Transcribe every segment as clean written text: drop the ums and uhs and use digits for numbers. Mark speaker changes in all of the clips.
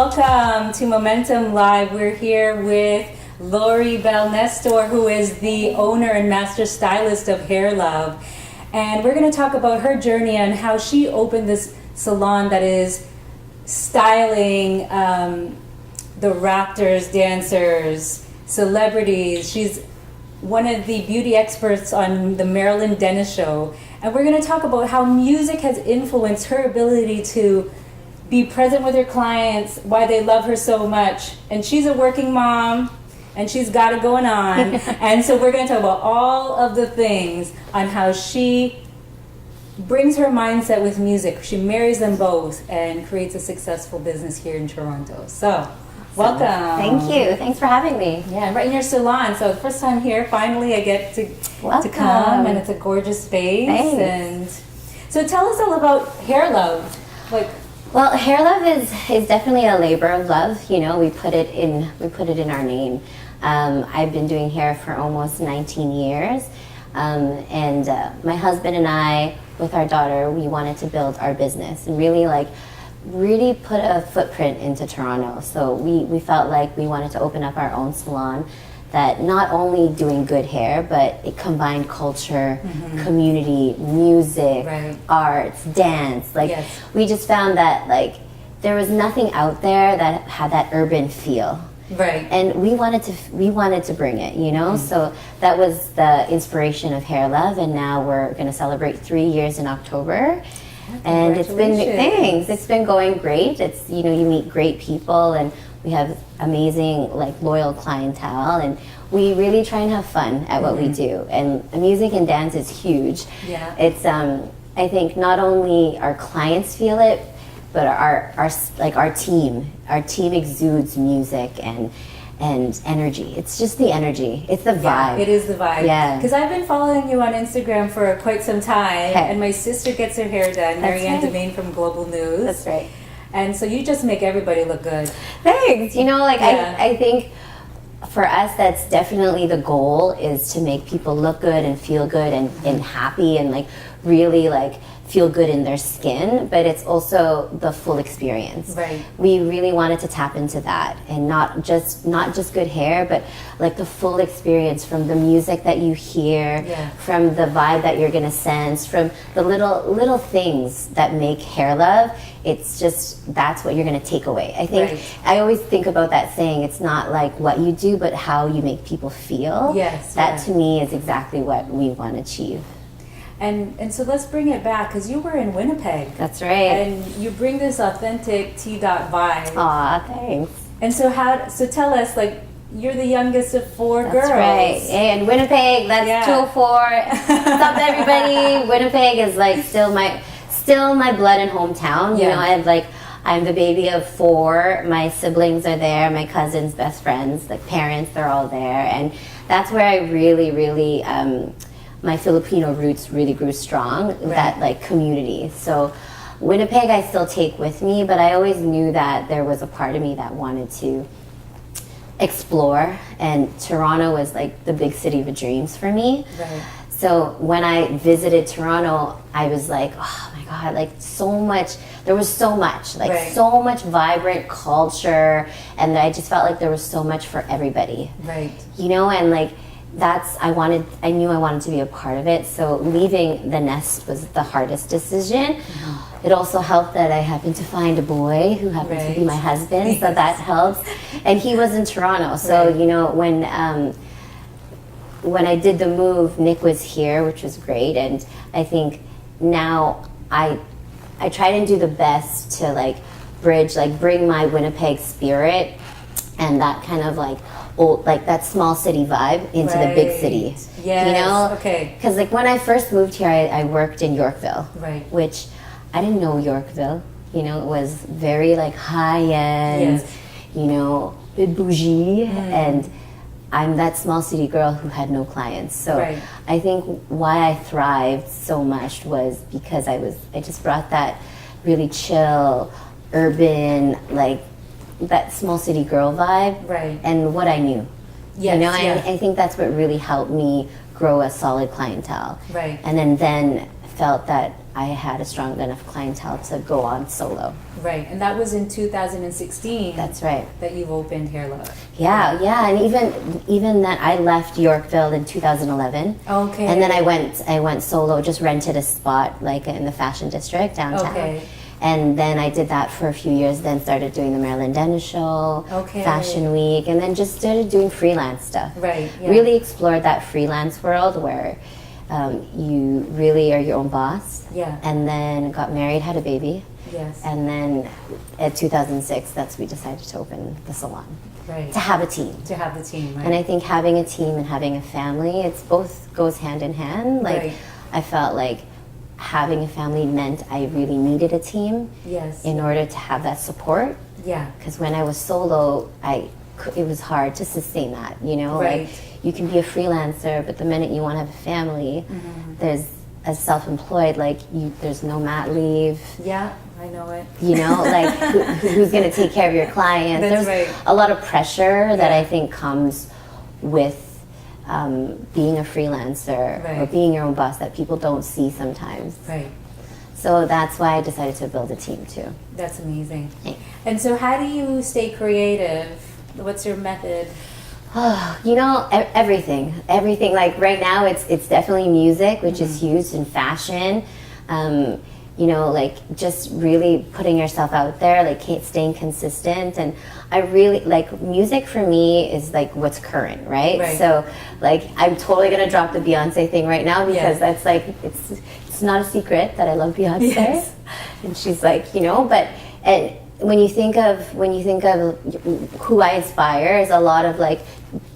Speaker 1: welcome to Momentum Live. We're here with Loriebelle Nestor, who is the owner and master stylist of Hair Love. And we're going to talk about her journey and how she opened this salon that is styling the raptors, dancers, celebrities. She's one of the beauty experts on the Marilyn Dennis show. And we're going to talk about how music has influenced her ability to be present with her clients, why they love her so much. And she's a working mom, and she's got it going on. And so we're going to talk about all of the things on how she brings her mindset with music. She marries them both and creates a successful business here in Toronto. So, welcome.
Speaker 2: Thank you. Thanks for having me.
Speaker 1: Yeah, right in your salon. So, first time here, finally I get to come, and it's a gorgeous space.
Speaker 2: Thanks.
Speaker 1: And so tell us all about Hair Love.
Speaker 2: Well, Hair Love is definitely a labor of love. You know, we put it in our name. I've been doing hair for almost 19 years, and my husband and I, with our daughter, we wanted to build our business and really put a footprint into Toronto. So we felt like we wanted to open up our own salon that not only doing good hair, but it combined culture, community, music, arts, dance. We just found that there was nothing out there that had that urban feel.
Speaker 1: Right.
Speaker 2: And we wanted to bring it, you know? So that was the inspiration of Hair Love, and now we're going to celebrate 3 years in October. And it's been going great. It's, you know, you meet great people, and we have amazing loyal clientele, and we really try and have fun at what we do. And music and dance is huge.
Speaker 1: Yeah.
Speaker 2: It's I think not only our clients feel it, but our team exudes music and energy. It's just the energy. It's the vibe.
Speaker 1: Yeah, it is the vibe.
Speaker 2: Yeah.
Speaker 1: Because I've been following you on Instagram for quite some time, and my sister gets her hair done, Marianne Devane from Global News.
Speaker 2: That's right.
Speaker 1: And so you just make everybody look good.
Speaker 2: Thanks. You know, I think for us, that's definitely the goal, is to make people look good and feel good and happy and really feel good in their skin, but it's also the full experience.
Speaker 1: Right.
Speaker 2: We really wanted to tap into that, and not just good hair, but the full experience, from the music that you hear, from the vibe that you're gonna sense, from the little things that make Hair Love. It's just, that's what you're gonna take away. I think I always think about that saying, it's not what you do, but how you make people feel.
Speaker 1: Yes.
Speaker 2: That to me is exactly what we want to achieve.
Speaker 1: And so let's bring it back, because you were in Winnipeg.
Speaker 2: That's right.
Speaker 1: And you bring this authentic T-dot vibe.
Speaker 2: Aw, thanks.
Speaker 1: And so tell us, you're the youngest of four girls.
Speaker 2: That's right. And Winnipeg, that's 204. What's up, everybody? Winnipeg is still my blood and hometown. You know, I'm the baby of four. My siblings are there, my cousins, best friends, parents, they're all there. And that's where I really, my Filipino roots really grew strong, that community. So Winnipeg I still take with me, but I always knew that there was a part of me that wanted to explore, and Toronto was the big city of dreams for me.
Speaker 1: Right.
Speaker 2: So when I visited Toronto, I was oh my God, so much, there was so much, so much vibrant culture, and I just felt there was so much for everybody.
Speaker 1: Right.
Speaker 2: You know, and I knew I wanted to be a part of it. So leaving the nest was the hardest decision. It also helped that I happened to find a boy who happened to be my husband, so that helps. And he was in Toronto, so you know, when I did the move, Nick was here, which was great. And I think now I try and do the best to bridge, bring my Winnipeg spirit and that kind of old, that small city vibe into the big city.
Speaker 1: Yes.
Speaker 2: You know?
Speaker 1: Okay.
Speaker 2: Because when I first moved here, I worked in Yorkville.
Speaker 1: Right.
Speaker 2: Which I didn't know Yorkville. You know, it was very high end, you know, bit bougie, and I'm that small city girl who had no clients. So I think why I thrived so much was because I just brought that really chill, urban, that small city girl vibe, and what I knew.
Speaker 1: Yes,
Speaker 2: you know, I think that's what really helped me grow a solid clientele.
Speaker 1: Right.
Speaker 2: And then felt that I had a strong enough clientele to go on solo.
Speaker 1: Right, and that was in 2016.
Speaker 2: That's right.
Speaker 1: That you've opened Hair Love.
Speaker 2: Yeah, and even that I left Yorkville in 2011.
Speaker 1: Okay.
Speaker 2: And then I went solo, just rented a spot like in the fashion district downtown.
Speaker 1: Okay.
Speaker 2: And then I did that for a few years, then started doing the Marilyn Denis show,
Speaker 1: Okay.
Speaker 2: Fashion Week, and then just started doing freelance stuff.
Speaker 1: Right, yeah.
Speaker 2: Really explored that freelance world where you really are your own boss.
Speaker 1: Yeah.
Speaker 2: And then got married, had a baby.
Speaker 1: Yes.
Speaker 2: And then in 2006, we decided to open the salon.
Speaker 1: Right.
Speaker 2: To have a team.
Speaker 1: To have the team, right.
Speaker 2: And I think having a team and having a family, it's both goes hand in hand. Like,
Speaker 1: Right.
Speaker 2: I felt like having a family meant I really needed a team
Speaker 1: Yes.
Speaker 2: in order to have that support.
Speaker 1: Yeah.
Speaker 2: Because when I was solo, it was hard to sustain that, you know?
Speaker 1: Right.
Speaker 2: Like, you can be a freelancer, but the minute you want to have a family, there's, as self-employed, like, there's no mat leave.
Speaker 1: Yeah, I know it.
Speaker 2: You know, like, who's going to take care of your clients?
Speaker 1: That's
Speaker 2: There's
Speaker 1: right.
Speaker 2: a lot of pressure that
Speaker 1: Yeah.
Speaker 2: I think comes with being a freelancer or
Speaker 1: Right.
Speaker 2: being your own boss that people don't see sometimes.
Speaker 1: Right.
Speaker 2: So that's why I decided to build a team too.
Speaker 1: That's amazing.
Speaker 2: Thanks.
Speaker 1: And so how do you stay creative? What's your method?
Speaker 2: You know, everything. Like right now, it's definitely music, which is huge, in fashion. You know, like just really putting yourself out there, like staying consistent. And I really like music for me is like what's current, right?
Speaker 1: Right.
Speaker 2: So, like, I'm totally gonna drop the Beyonce thing right now because
Speaker 1: Yes.
Speaker 2: that's like it's not a secret that I love Beyonce,
Speaker 1: Yes.
Speaker 2: and she's like, you know, but and when you think of who I inspire is a lot of like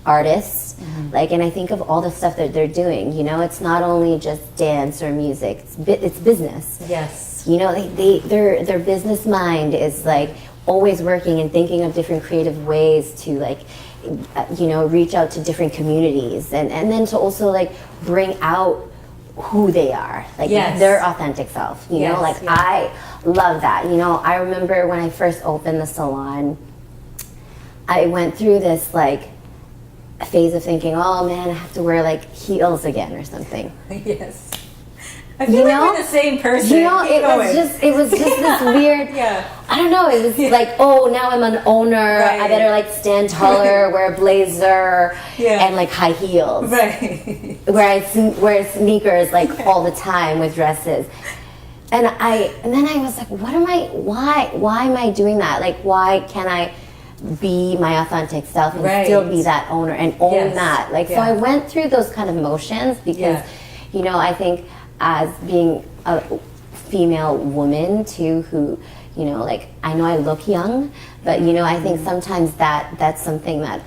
Speaker 2: artists, like, and I think of all the stuff that they're doing. You know, it's not only just dance or music; it's business.
Speaker 1: Yes.
Speaker 2: You know, their business mind is like always working and thinking of different creative ways to like, you know, reach out to different communities and then to also like bring out who they are, like
Speaker 1: Yes.
Speaker 2: their authentic self. You
Speaker 1: Yes,
Speaker 2: know, like
Speaker 1: yeah.
Speaker 2: I love that. You know, I remember when I first opened the salon, I went through this like phase of thinking, oh man, I have to wear like heels again or something.
Speaker 1: Yes. I feel like we're the same person.
Speaker 2: You know,
Speaker 1: Keep
Speaker 2: it
Speaker 1: going.
Speaker 2: was just this weird.
Speaker 1: Yeah.
Speaker 2: I don't know. It was like, oh, now I'm an owner.
Speaker 1: Right.
Speaker 2: I better like stand taller, wear a blazer,
Speaker 1: Yeah.
Speaker 2: and like high heels.
Speaker 1: Right.
Speaker 2: Where I wear sneakers like all the time with dresses. And then I was like, why am I doing that? Like, why can't I be my authentic self and
Speaker 1: Right.
Speaker 2: still be that owner and own
Speaker 1: Yes.
Speaker 2: that? Like,
Speaker 1: Yeah.
Speaker 2: so I went through those kind of motions because,
Speaker 1: Yeah.
Speaker 2: you know, I think as being a female woman too, who, you know, like, I know I look young, but, you know, I think sometimes that's something that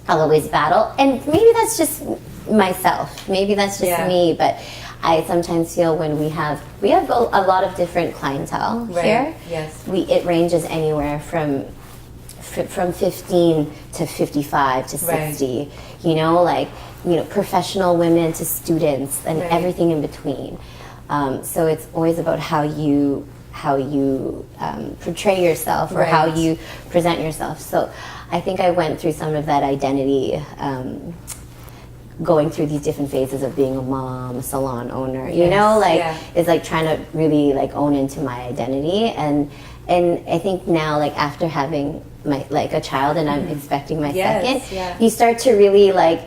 Speaker 2: I'll always battle. And maybe that's just myself. Maybe that's just
Speaker 1: Yeah.
Speaker 2: me, but I sometimes feel when we have a lot of different clientele
Speaker 1: Right.
Speaker 2: here.
Speaker 1: Yes.
Speaker 2: It ranges anywhere from 15 to 55 to 60. You know, like, you know, professional women to students and
Speaker 1: Right.
Speaker 2: everything in between. So it's always about how you portray yourself or how
Speaker 1: Right.
Speaker 2: you present yourself. So I think I went through some of that identity, going through these different phases of being a mom, a salon owner, you
Speaker 1: Yes,
Speaker 2: know, like,
Speaker 1: yeah.
Speaker 2: it's like trying to really like own into my identity. And I think now, like, after having a child and I'm expecting my
Speaker 1: Yes,
Speaker 2: second,
Speaker 1: yeah.
Speaker 2: you start to really like,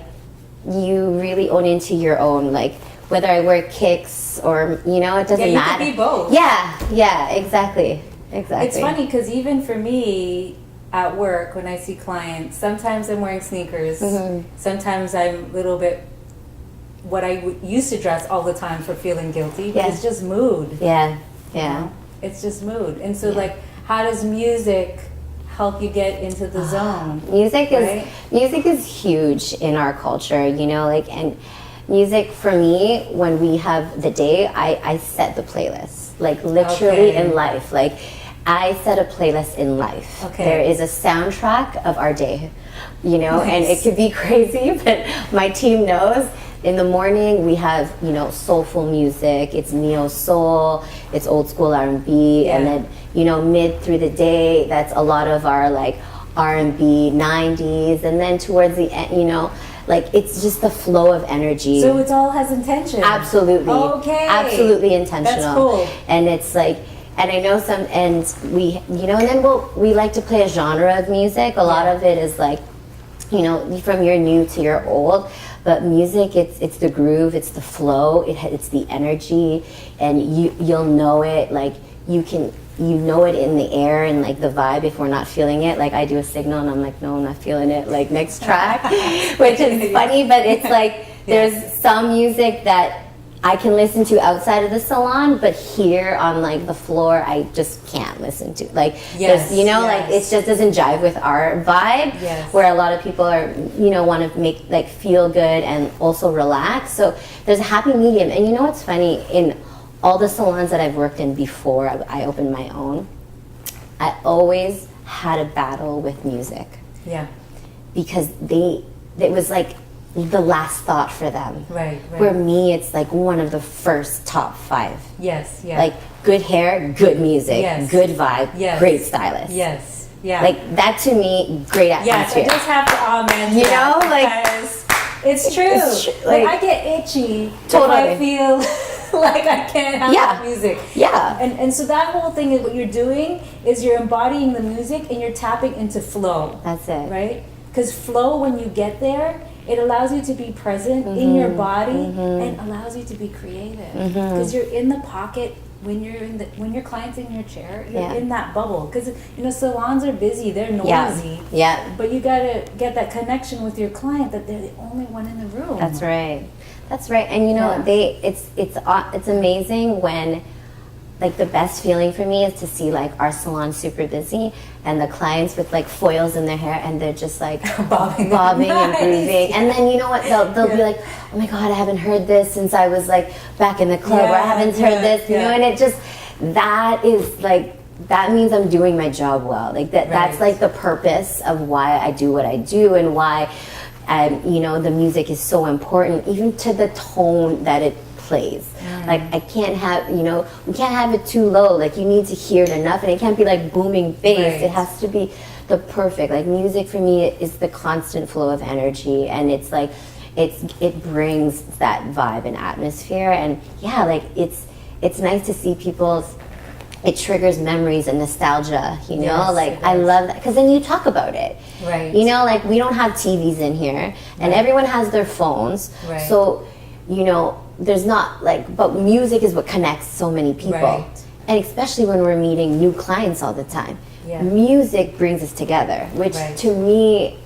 Speaker 2: you really own into your own, like, whether I wear kicks or, you know, it doesn't
Speaker 1: Yeah, you
Speaker 2: matter.
Speaker 1: could be both.
Speaker 2: Yeah, exactly.
Speaker 1: It's funny because even for me at work, when I see clients, sometimes I'm wearing sneakers. Sometimes I'm a little bit what I used to dress all the time for feeling guilty. But
Speaker 2: Yeah.
Speaker 1: it's just mood.
Speaker 2: Yeah.
Speaker 1: you know? It's just mood. And so, like, how does music help you get into the zone?
Speaker 2: Music
Speaker 1: Right?
Speaker 2: is huge in our culture, you know, like, and music for me, when we have the day, I set the playlist, like, literally
Speaker 1: Okay.
Speaker 2: in life, like, I set a playlist in life.
Speaker 1: Okay.
Speaker 2: There is a soundtrack of our day, you know, and it
Speaker 1: Nice.
Speaker 2: could be crazy, but my team knows. In the morning, we have, you know, soulful music. It's neo soul, it's old school R&B,
Speaker 1: Yeah.
Speaker 2: and then, you know, mid through the day, that's a lot of our like R&B 90s, and then towards the end, you know, like it's just the flow of energy.
Speaker 1: So it all has intention.
Speaker 2: Absolutely.
Speaker 1: Okay.
Speaker 2: Absolutely intentional.
Speaker 1: That's cool.
Speaker 2: And it's like, and I know some, and we, you know, and then we like to play a genre of music. A lot of it is like, you know, from your new to your old. But music, it's the groove, it's the flow, it's the energy, and you'll know it. Like you know it in the air and like the vibe if we're not feeling it. Like I do a signal and I'm like, no, I'm not feeling it. Like next track, which is funny, but it's like there's some music that I can listen to outside of the salon, but here on like the floor, I just can't listen to. Like, you know, like it just doesn't jive with our vibe.
Speaker 1: Yes.
Speaker 2: Where a lot of people are, you know, want to make like feel good and also relax. So there's a happy medium. And you know what's funny? In all the salons that I've worked in before I opened my own, I always had a battle with music.
Speaker 1: Yeah.
Speaker 2: Because it was like the last thought for them.
Speaker 1: Right.
Speaker 2: Where me, it's like one of the first top 5.
Speaker 1: Yes.
Speaker 2: Like good hair, good music, good vibe, great stylist.
Speaker 1: Yes. Yeah.
Speaker 2: Like that to me, great atmosphere.
Speaker 1: Yes, I just have to amen.
Speaker 2: You know, like
Speaker 1: it's true. Like I get itchy
Speaker 2: totally.
Speaker 1: if I feel like I can't have that music.
Speaker 2: Yeah.
Speaker 1: And so that whole thing is what you're doing is you're embodying the music and you're tapping into flow.
Speaker 2: That's it.
Speaker 1: Right? Because flow, when you get there, it allows you to be present in your body and allows you to be creative. Because you're in the pocket when your client's in your chair, you're in that bubble. Because you know salons are busy, they're noisy.
Speaker 2: Yeah.
Speaker 1: But you gotta get that connection with your client that they're the only one in the room.
Speaker 2: That's right. That's right. And you know, it's amazing when, like, the best feeling for me is to see like our salon super busy and the clients with like foils in their hair and they're just like bobbing and grooving. And then you know what, they'll be like, oh my god, I haven't heard this since I was like back in the club, or I haven't heard this, you know. And it just, that is like, that means I'm doing my job well. Like that's like the purpose of why I do what I do and why you know, the music is so important, even to the tone that it plays. Like I can't have, you know, we can't have it too low. Like you need to hear it enough, and it can't be like booming bass. It has to be the perfect. Like music for me is the constant flow of energy, and it's like it brings that vibe and atmosphere. And yeah, like it's nice to see people's, it triggers memories and nostalgia, you know. Like I love that, because then you talk about it, you know. Like we don't have TVs in here, and everyone has their phones, so you know, there's not like, but music is what connects so many people, and especially when we're meeting new clients all the time. Music brings us together, which to me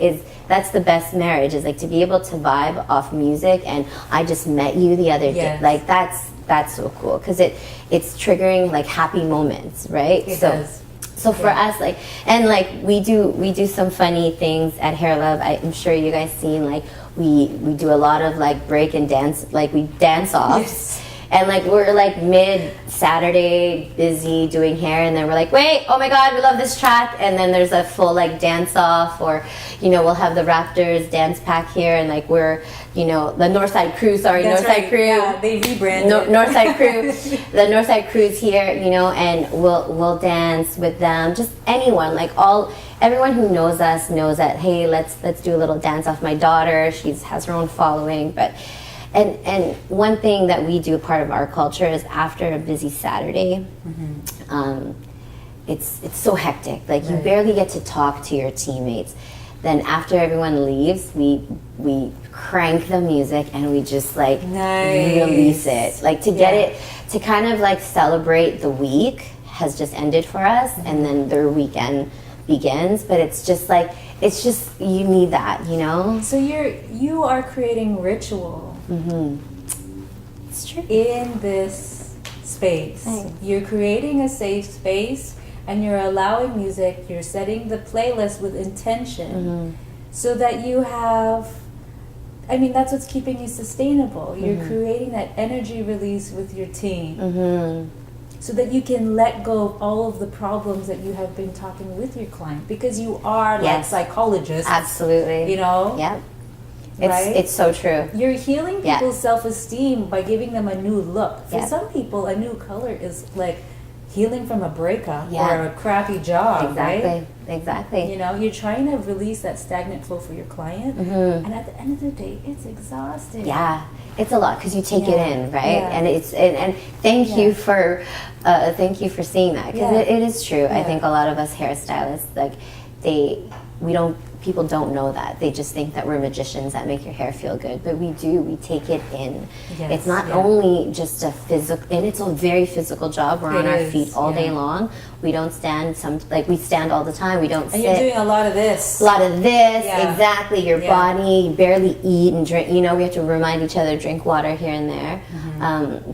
Speaker 2: that's the best marriage, is like to be able to vibe off music. And I just met you the other day, like that's so cool, because it's triggering like happy moments, right?
Speaker 1: It does.
Speaker 2: So for us, like, and like we do some funny things at Hair Love. I'm sure you guys seen, like we do a lot of like break and dance, like we dance off. And like we're like mid Saturday busy doing hair, and then we're like, wait, oh my god, we love this track, and then there's a full like dance off, or you know, we'll have the Raptors dance pack here, and like we're, you know, the Northside Crew, Northside Crew.
Speaker 1: Yeah, they rebranded.
Speaker 2: Northside Crew, the Northside Crew's here, you know, and we'll dance with them. Just anyone, like everyone who knows us knows that, hey, let's do a little dance off. My daughter, she has her own following, but. And one thing that we do, part of our culture, is after a busy Saturday, it's so hectic. Like you barely get to talk to your teammates. Then after everyone leaves, we crank the music and we just like release it. Like to get it, to kind of like celebrate the week has just ended for us, and then their weekend begins. But it's just like, you need that, you know?
Speaker 1: So you are creating ritual.
Speaker 2: It's true.
Speaker 1: In this space.
Speaker 2: Thanks.
Speaker 1: You're creating a safe space, and you're allowing music, you're setting the playlist with intention, so that you have, I mean, that's what's keeping you sustainable. You're creating that energy release with your team, so that you can let go of all of the problems that you have been talking with your client, because you are like psychologists.
Speaker 2: Absolutely.
Speaker 1: You know?
Speaker 2: Yep. It's so true.
Speaker 1: You're healing people's self-esteem by giving them a new look. For some people, a new color is like healing from a breakup
Speaker 2: Yeah.
Speaker 1: or a crappy job,
Speaker 2: Exactly.
Speaker 1: right?
Speaker 2: Exactly.
Speaker 1: You know, you're trying to release that stagnant flow for your client, and at the end of the day, it's exhausting.
Speaker 2: Yeah, it's a lot because you take it in, right?
Speaker 1: Yeah.
Speaker 2: And it's and thank you for seeing that, because it is true. I think a lot of us hairstylists, like people don't know that. They just think that we're magicians that make your hair feel good, but we take it in.
Speaker 1: Yes,
Speaker 2: it's not only just a physical, and it's a very physical job. We're on our feet all day long. We don't stand, we stand all the time. We don't sit.
Speaker 1: And you're doing a lot of this.
Speaker 2: Exactly. Your body, you barely eat and drink. You know, we have to remind each other, drink water here and there.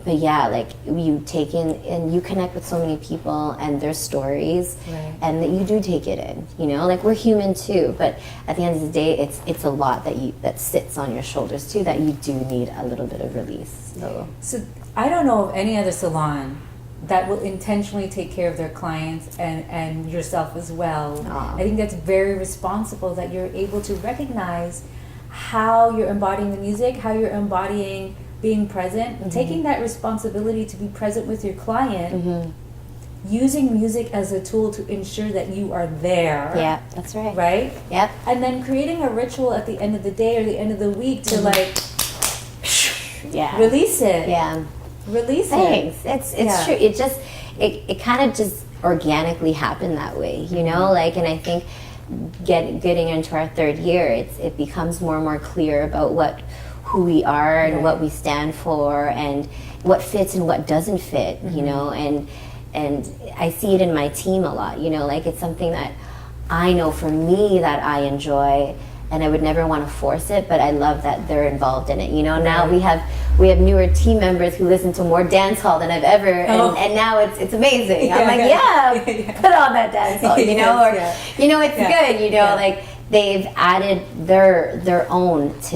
Speaker 2: But yeah, like you take in, and you connect with so many people and their stories, and that you do take it in. You know, like we're human too, but at the end of the day, it's a lot that sits on your shoulders too, that you do need a little bit of release.
Speaker 1: So I don't know of any other salon that will intentionally take care of their clients and yourself as well.
Speaker 2: Aww.
Speaker 1: I think that's very responsible that you're able to recognize how you're embodying the music, how you're embodying being present, taking that responsibility to be present with your client, using music as a tool to ensure that you are there.
Speaker 2: Yeah, that's right.
Speaker 1: Right?
Speaker 2: Yep.
Speaker 1: And then creating a ritual at the end of the day or the end of the week to release it.
Speaker 2: Yeah.
Speaker 1: Release
Speaker 2: Thanks.
Speaker 1: it.
Speaker 2: It's true. It just it kind of just organically happened that way, you know. Like, and I think getting into our third year, it becomes more and more clear about who we are and what we stand for and what fits and what doesn't fit, you know. And I see it in my team a lot, you know. Like, it's something that I know for me that I enjoy, and I would never want to force it, but I love that they're involved in it. You know, now we have newer team members who listen to more dance hall than I've ever, and now it's amazing. I'm like, put on that dance hall, you know, you know, it's good, you know, like they've added their own to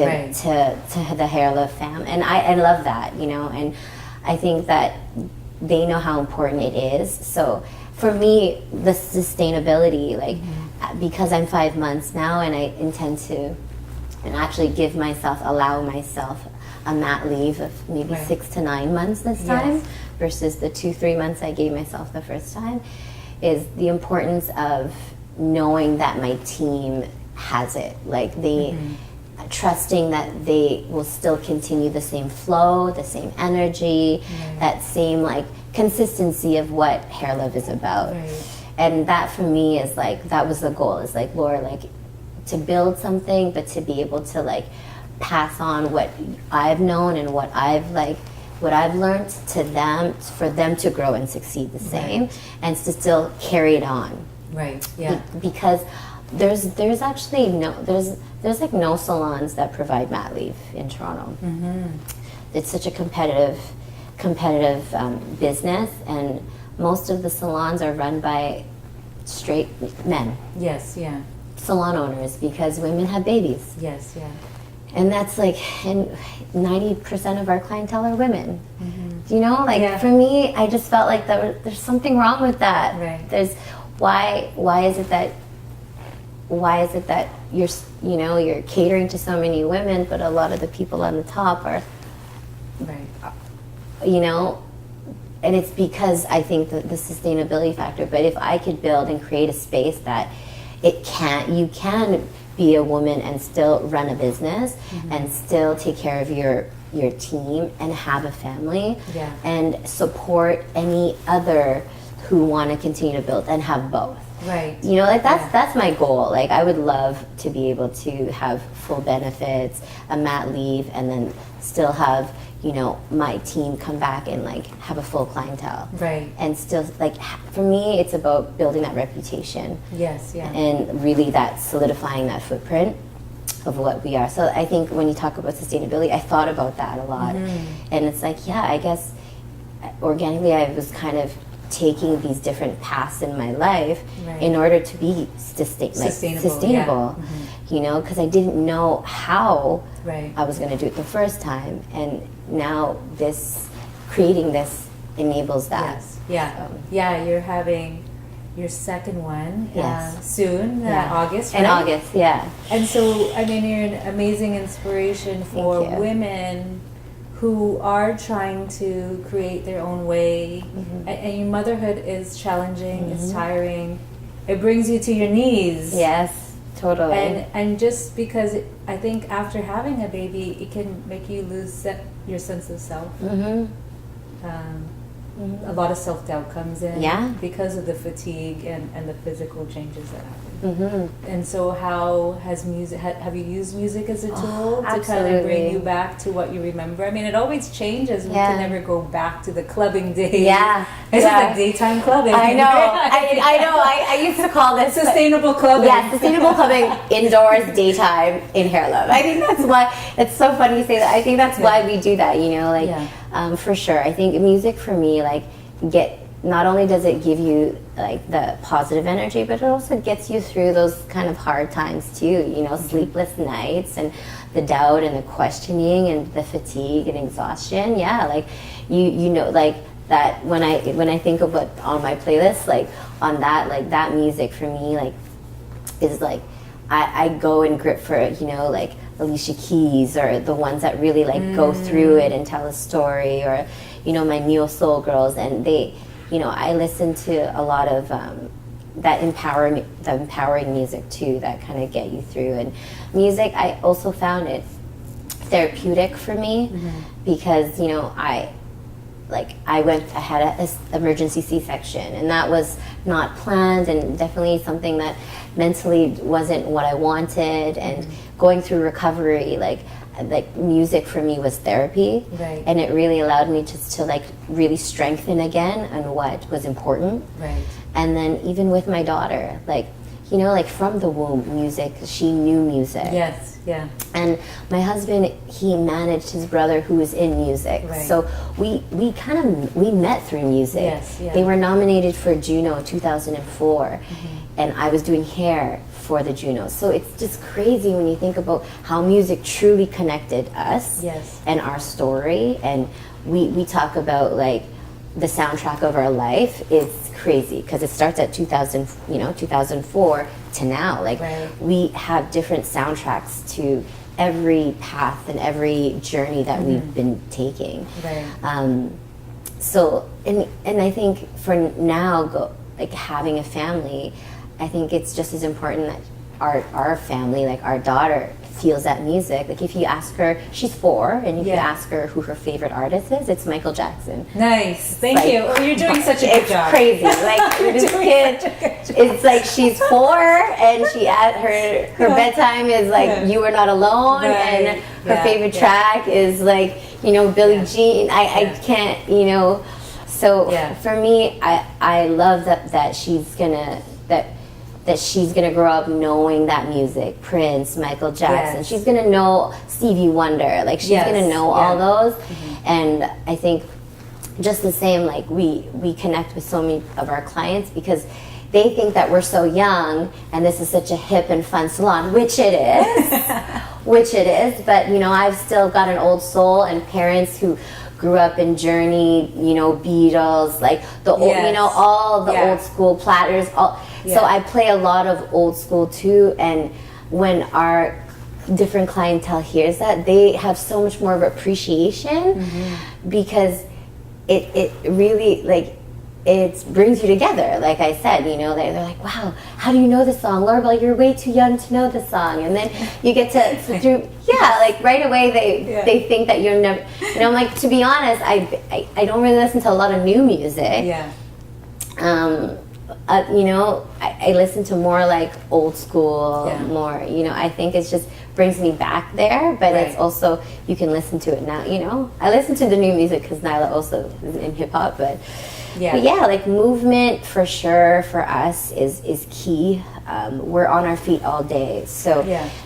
Speaker 2: the Hair Love fam, and I love that, you know, and I think that they know how important it is. So for me, the sustainability, like, because I'm 5 months now, and I intend to actually allow myself a mat leave of maybe 6 to 9 months this time, versus the 2-3 months I gave myself the first time, is the importance of knowing that my team has it. Like, they trusting that they will still continue the same flow, the same energy, that same like consistency of what Hair Love is about. And that for me is like, that was the goal, is like, Laura, like, to build something, but to be able to like pass on what I've known and what I've learned to them, for them to grow and succeed the same, and to still carry it on. Because there's actually there's like no salons that provide mat leave in Toronto. It's such a competitive business, and most of the salons are run by straight men. Salon owners, because women have babies. And that's like, and 90% of our clientele are women. You know, like for me, I just felt like there's something wrong with that. There's why is it that you're catering to so many women, but a lot of the people on the top are, you know, and it's because I think that the sustainability factor. But if I could build and create a space that you can be a woman and still run a business and still take care of your team and have a family and support any other who want to continue to build and have both. You know, like that's my goal. Like, I would love to be able to have full benefits, a mat leave, and then still have, you know, my team come back and like have a full clientele. And still, like, for me, it's about building that reputation. And really that solidifying that footprint of what we are. So I think when you talk about sustainability, I thought about that a lot. And it's like, I guess organically I was kind of taking these different paths in my life in order to be sustainable. You know, because I didn't know how I was going to do it the first time, and now creating this enables that.
Speaker 1: You're having your second one soon, August,
Speaker 2: in August. And
Speaker 1: so, I mean, you're an amazing inspiration for women who are trying to create their own way. And motherhood is challenging, it's tiring. It brings you to your knees.
Speaker 2: Yes, totally.
Speaker 1: And just because I think after having a baby, it can make you lose your sense of self. A lot of self-doubt comes in because of the fatigue and the physical changes that happen. And so how has music, have you used music as a tool to kind of bring you back to what you remember? I mean, it always changes. We can never go back to the clubbing days. It's like daytime clubbing.
Speaker 2: I know. I used to call this
Speaker 1: sustainable clubbing.
Speaker 2: Yeah, sustainable clubbing, indoors, daytime, in Hair Love. I think that's why, it's so funny you say that. I think that's why we do that, you know, like, for sure. I think music for me, like, not only does it give you like the positive energy, but it also gets you through those kind of hard times too, you know, sleepless nights and the doubt and the questioning and the fatigue and exhaustion. Yeah, like you know, like that when I think of what on my playlist, like on that, like that music for me, like is like I go and grip for it, you know, like Alicia Keys or the ones that really like go through it and tell a story, or you know, my neo soul girls, and they, you know, I listen to a lot of that empowering music too, that kind of get you through. And music, I also found it therapeutic for me because, you know, I had an emergency C-section, and that was not planned, and definitely something that mentally wasn't what I wanted. And going through recovery, like music for me was therapy, and it really allowed me just to like really strengthen again on what was important. And then even with my daughter, like, you know, like from the womb, music, she knew music. And my husband, he managed his brother who was in music. So we met through music. They were nominated for Juno 2004, and I was doing hair for the Junos. So it's just crazy when you think about how music truly connected us and our story. And we talk about like the soundtrack of our life. It's crazy because it starts at 2004 to now. Like we have different soundtracks to every path and every journey that we've been taking. So and I think for now, like having a family, I think it's just as important that our family, like our daughter, feels that music. Like if you ask her, she's 4, and if you ask her who her favorite artist is, it's Michael Jackson.
Speaker 1: Nice, thank you. Oh, you're doing such a good job.
Speaker 2: It's crazy. Like this kid, it's like she's 4, and she at her bedtime is like "You Are Not Alone," and her favorite track is like, you know, Billie Jean. I can't, you know. So for me, I love that she's gonna grow up knowing that music, Prince, Michael Jackson. She's gonna know Stevie Wonder. Like she's gonna know all those. And I think just the same, like we connect with so many of our clients because they think that we're so young and this is such a hip and fun salon, which it is. But you know, I've still got an old soul and parents who grew up in Journey, you know, Beatles, like the old, you know, all the old school Platters. So I play a lot of old school too, and when our different clientele hears that, they have so much more of appreciation because it really, like, it brings you together. Like I said, you know, they're like, wow, how do you know this song? Loriebelle, you're way too young to know this song. And then you get to through, like right away they think that you're never, you know, I'm like, to be honest, I don't really listen to a lot of new music. You know, I listen to more like old school, more, you know, I think it's just brings me back there, but it's also, you can listen to it now, you know. I listen to the new music because Nyla also is in hip hop, but like movement for sure for us is key. We're on our feet all day, so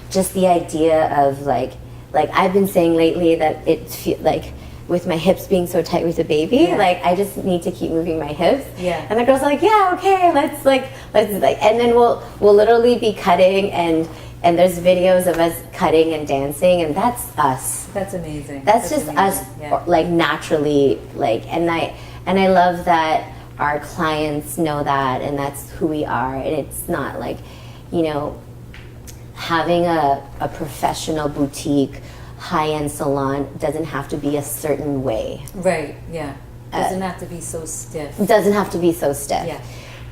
Speaker 2: just the idea of like I've been saying lately that it like with my hips being so tight with the baby, like I just need to keep moving my hips. And the girls are like, okay, let's and then we'll literally be cutting and there's videos of us cutting and dancing, and that's us.
Speaker 1: That's amazing.
Speaker 2: That's just us, like naturally, like, and I love that our clients know that, and that's who we are. And it's not like, you know, having a professional boutique high-end salon doesn't have to be a certain way.
Speaker 1: Right, yeah. Doesn't have to be so stiff.
Speaker 2: It doesn't have to be so stiff.
Speaker 1: Yeah.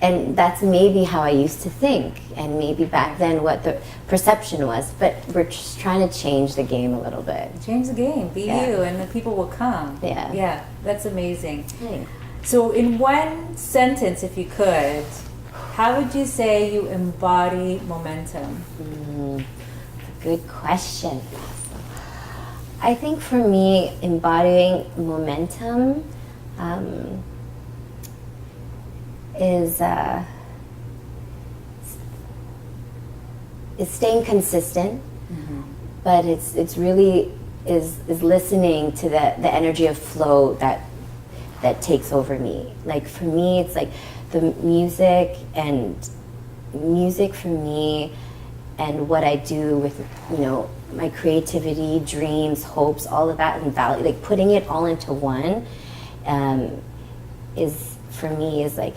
Speaker 2: And that's maybe how I used to think, and maybe back then what the perception was. But we're just trying to change the game a little bit.
Speaker 1: Change the game. Be you, and the people will come.
Speaker 2: Yeah.
Speaker 1: Yeah, that's amazing.
Speaker 2: Thanks.
Speaker 1: So in one sentence, if you could, how would you say you embody momentum?
Speaker 2: Good question. I think for me, embodying momentum is staying consistent, but it's really is listening to the energy of flow that takes over me. Like for me, it's like the music for me, and what I do with my creativity, dreams, hopes, all of that, and value, like putting it all into one, is for me is like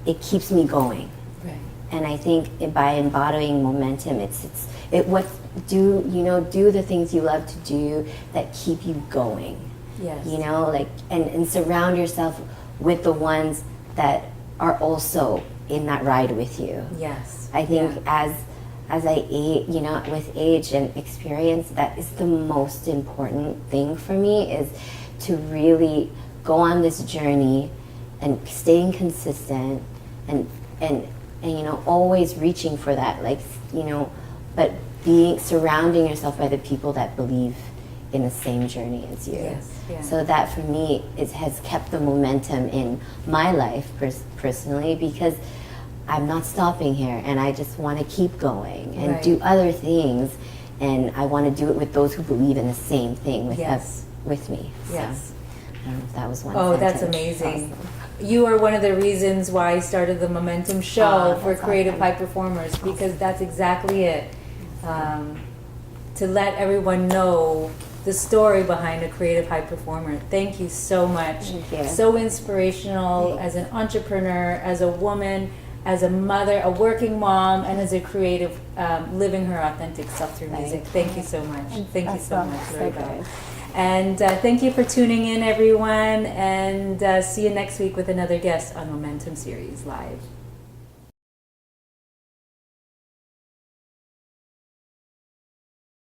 Speaker 2: it keeps me going.
Speaker 1: Right.
Speaker 2: And I think by embodying momentum, do the things you love to do that keep you going.
Speaker 1: Yes.
Speaker 2: And surround yourself with the ones that are also in that ride with you.
Speaker 1: Yes.
Speaker 2: I think as I age, with age and experience, that is the most important thing for me, is to really go on this journey and staying consistent and always reaching for that, but surrounding yourself by the people that believe in the same journey as you.
Speaker 1: Yes. Yeah.
Speaker 2: So that for me has kept the momentum in my life personally, because I'm not stopping here, and I just want to keep going and do other things, and I want to do it with those who believe in the same thing with me.
Speaker 1: Yes.
Speaker 2: So, I don't know if that was one.
Speaker 1: Oh,
Speaker 2: sentence.
Speaker 1: that's amazing.
Speaker 2: Awesome.
Speaker 1: You are one of the reasons why I started the Momentum Show for
Speaker 2: that's
Speaker 1: creative
Speaker 2: awesome.
Speaker 1: high performers, because that's exactly it. To let everyone know the story behind a creative high performer. Thank you so much.
Speaker 2: Thank you.
Speaker 1: So inspirational as an entrepreneur, as a woman, as a mother, a working mom, and as a creative, living her authentic self through music. Thank you so much. Thank you so much, Loriebelle. And thank you for tuning in, everyone, and see you next week with another guest on Momentum Series Live.